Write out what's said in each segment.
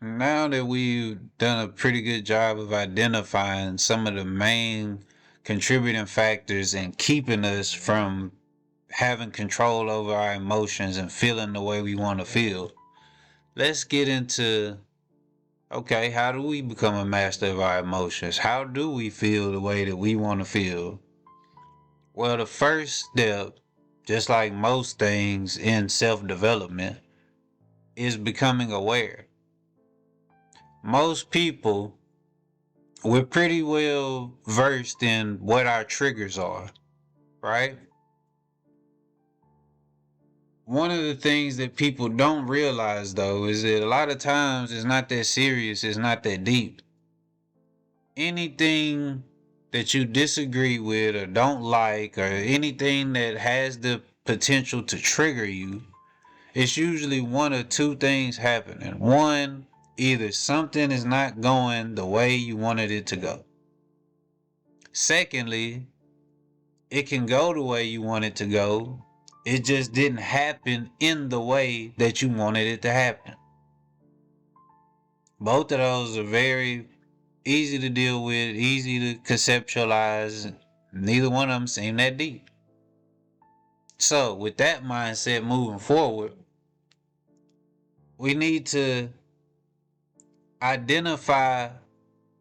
Now that we've done a pretty good job of identifying some of the main contributing factors and keeping us from having control over our emotions and feeling the way we want to feel, let's get into okay, how do we become a master of our emotions? How do we feel the way that we want to feel? Well, the first step, just like most things in self development, is becoming aware. Most people, we're pretty well versed in what our triggers are, right? One of the things that people don't realize though is that a lot of times it's not that serious, it's not that deep. Anything that you disagree with or don't like or anything that has the potential to trigger you, it's usually one or two things happening. One, either something is not going the way you wanted it to go. Secondly, it can go the way you want it to go. It just didn't happen in the way that you wanted it to happen. Both of those are very easy to deal with, easy to conceptualize. Neither one of them seem that deep. So, with that mindset moving forward, we need to identify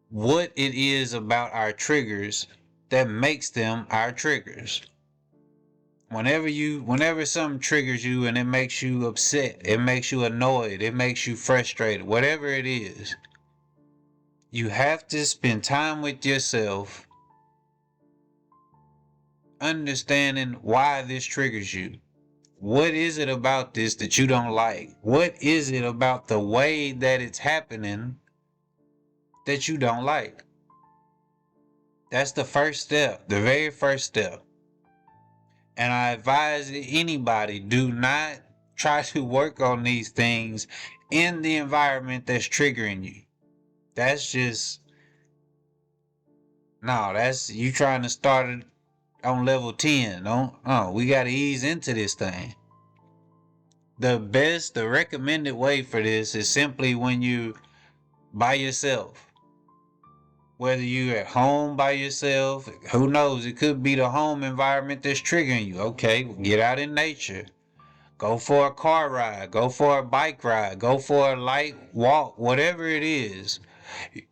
what it is about our triggers that makes them our triggers. Whenever something triggers you and it makes you upset, it makes you annoyed, it makes you frustrated, whatever it is, you have to spend time with yourself understanding why this triggers you. What is it about this that you don't like? What is it about the way that it's happening that you don't like? That's the first step, the very first step. And I advise anybody, do not try to work on these things in the environment that's triggering you. That's just, no, that's you trying to start it on level 10. Don't, no, we got to ease into this thing. The recommended way for this is simply when you by yourself. Whether you're at home by yourself, who knows? It could be the home environment that's triggering you. Okay, get out in nature. Go for a car ride. Go for a bike ride. Go for a light walk. Whatever it is,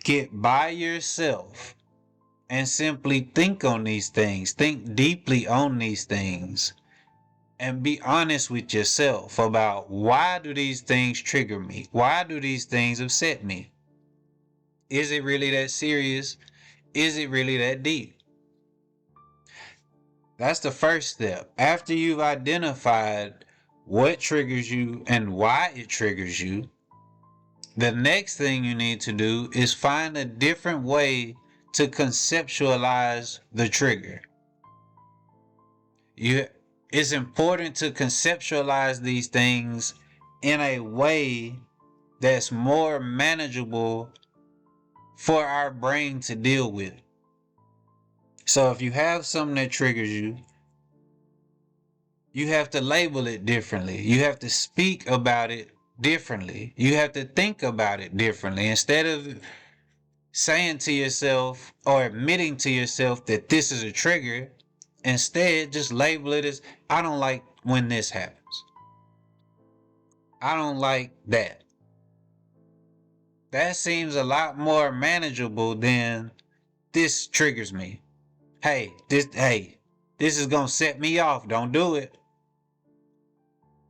get by yourself and simply think on these things. Think deeply on these things. And be honest with yourself about why do these things trigger me? Why do these things upset me? Is it really that serious? Is it really that deep? That's the first step. After you've identified what triggers you and why it triggers you, the next thing you need to do is find a different way to conceptualize the trigger. It's important to conceptualize these things in a way that's more manageable for our brain to deal with. So if you have something that triggers you, you have to label it differently. You have to speak about it differently. You have to think about it differently. Instead of saying to yourself or admitting to yourself that this is a trigger, instead just label it as I don't like when this happens. I don't like that. That seems a lot more manageable than this triggers me. This is gonna set me off. Don't do it.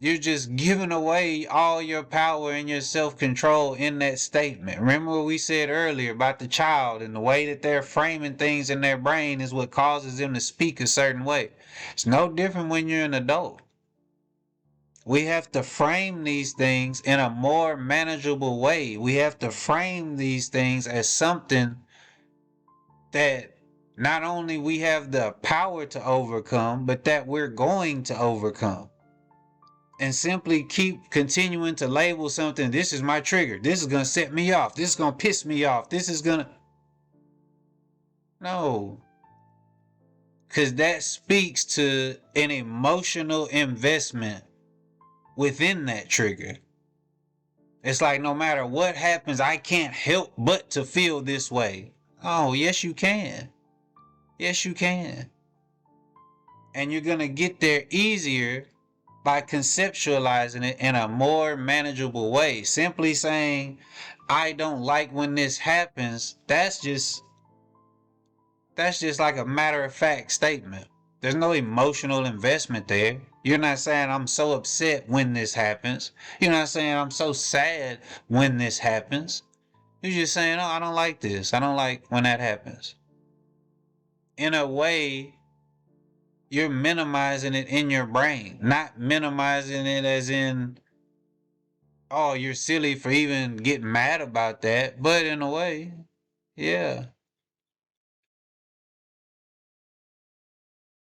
You're just giving away all your power and your self-control in that statement. Remember what we said earlier about the child and the way that they're framing things in their brain is what causes them to speak a certain way. It's no different when you're an adult. We have to frame these things in a more manageable way. We have to frame these things as something that not only we have the power to overcome, but that we're going to overcome. And simply keep continuing to label something. This is my trigger. This is going to set me off. This is going to piss me off. This is going to. No. Because that speaks to an emotional investment within that trigger. It's like no matter what happens, I can't help but to feel this way. Oh, yes, you can. Yes, you can. And you're going to get there easier by conceptualizing it in a more manageable way. Simply saying, I don't like when this happens, that's just like a matter of fact statement. There's no emotional investment there. You're not saying I'm so upset when this happens. You're not saying I'm so sad when this happens. You're just saying, oh, I don't like this. I don't like when that happens. In a way, you're minimizing it in your brain, not minimizing it as in, oh, you're silly for even getting mad about that. But in a way, yeah.